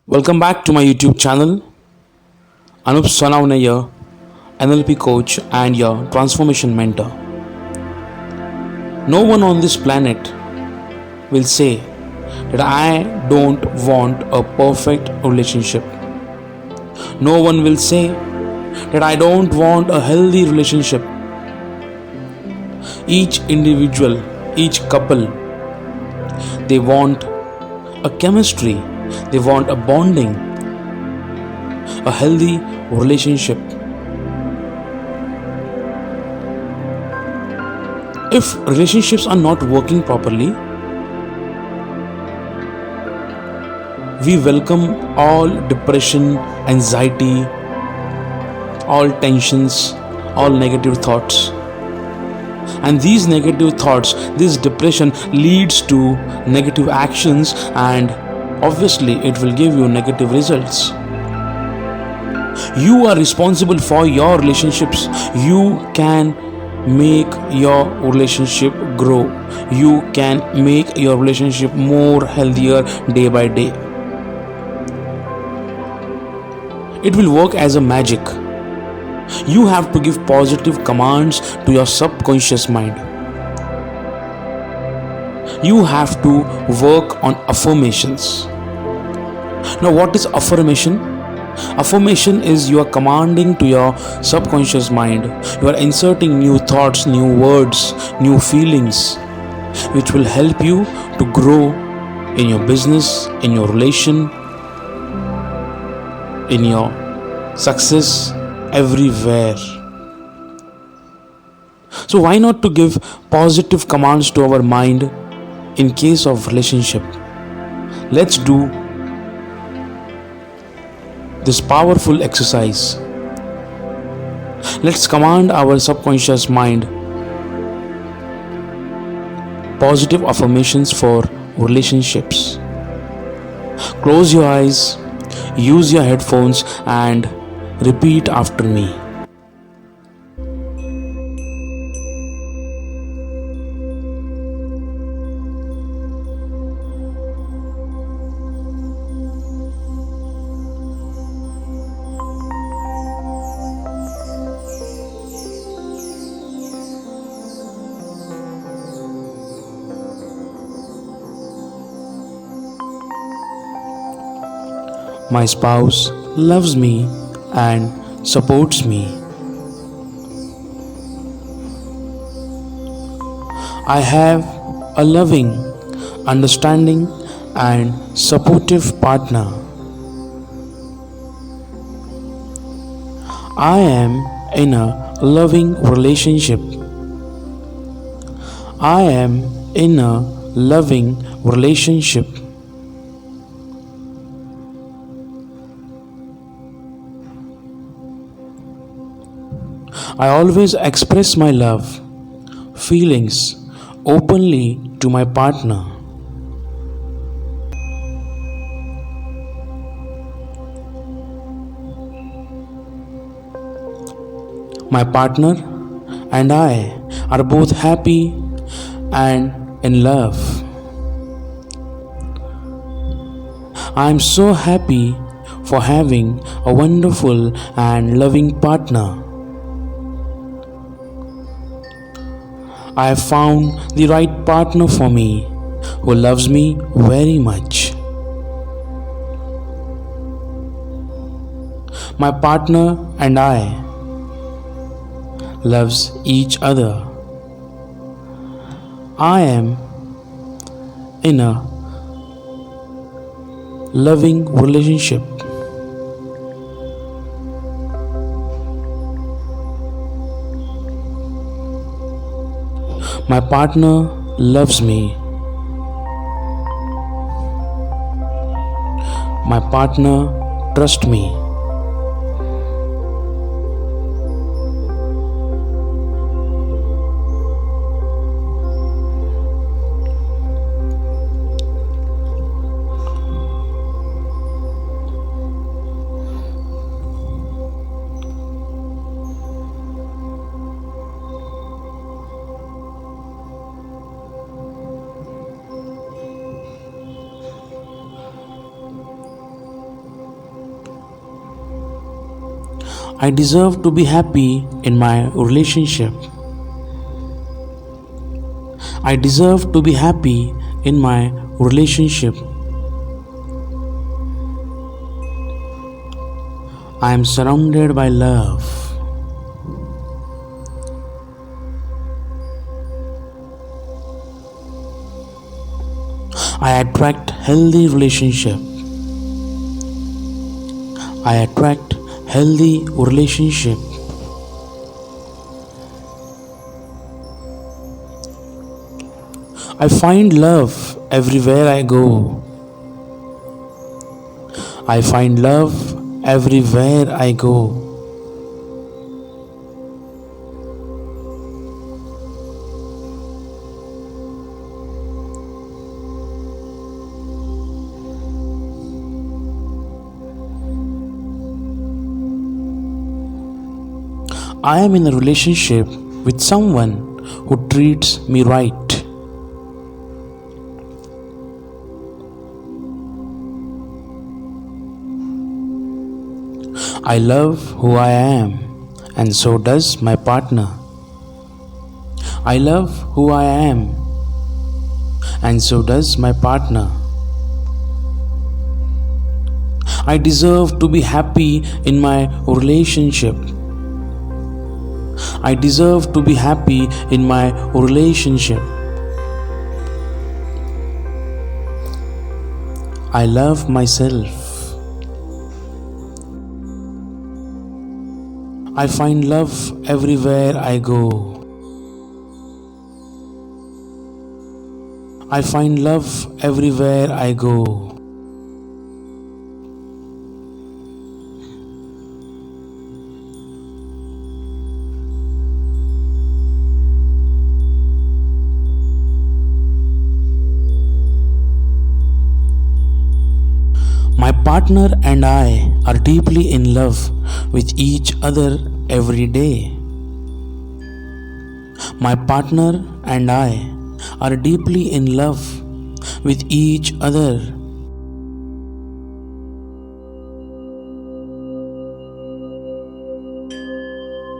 Welcome back to my YouTube channel. Anup Sanaune here, NLP coach and your transformation mentor. No one on this planet will say that I don't want a perfect relationship. No one will say that I don't want a healthy relationship. Each individual, each couple, they want a chemistry, they want a bonding, a healthy relationship. If relationships are not working properly, we welcome all depression, anxiety, all tensions, all negative thoughts. And these negative thoughts, this depression leads to negative actions, and obviously it will give you negative results. You are responsible for your relationships. You can make your relationship grow. You can make your relationship more healthier day by day. It will work as a magic. You have to give positive commands to your subconscious mind. You have to work on affirmations. Now, what is affirmation? Affirmation is you are commanding to your subconscious mind. You are inserting new thoughts, new words, new feelings, which will help you to grow in your business, in your relation, in your success, everywhere. So why not to give positive commands to our mind in case of relationship? Let's do this powerful exercise. Let's command our subconscious mind positive affirmations for relationships. Close your eyes, use your headphones, and repeat after me. My spouse loves me and supports me. I have a loving, understanding, and supportive partner. I am in a loving relationship. I am in a loving relationship. I always express my love, feelings openly to my partner. My partner and I are both happy and in love. I am so happy for having a wonderful and loving partner. I have found the right partner for me who loves me very much. My partner and I loves each other. I am in a loving relationship. My partner loves me. My partner trusts me. I deserve to be happy in my relationship. I deserve to be happy in my relationship. I am surrounded by love. I attract healthy relationship. I attract healthy relationship. I find love everywhere I go. I find love everywhere I go. I am in a relationship with someone who treats me right. I love who I am, and so does my partner. I love who I am, and so does my partner. I deserve to be happy in my relationship. I deserve to be happy in my relationship. I love myself. I find love everywhere I go. I find love everywhere I go. My partner and I are deeply in love with each other every day. My partner and I are deeply in love with each other.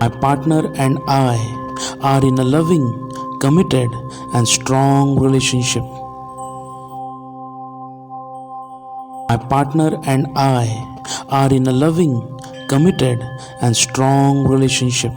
My partner and I are in a loving, committed, and strong relationship. My partner and I are in a loving, committed, and strong relationship.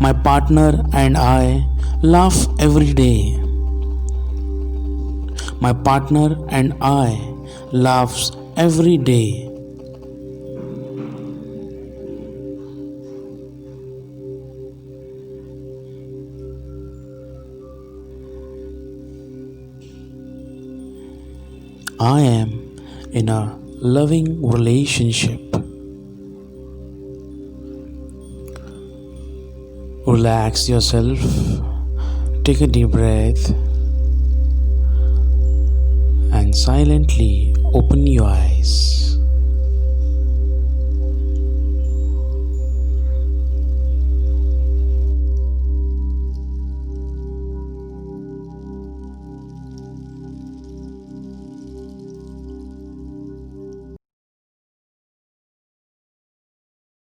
My partner and I laugh every day. My partner and I laughs every day. I am in a loving relationship. Relax yourself, take a deep breath, and silently open your eyes.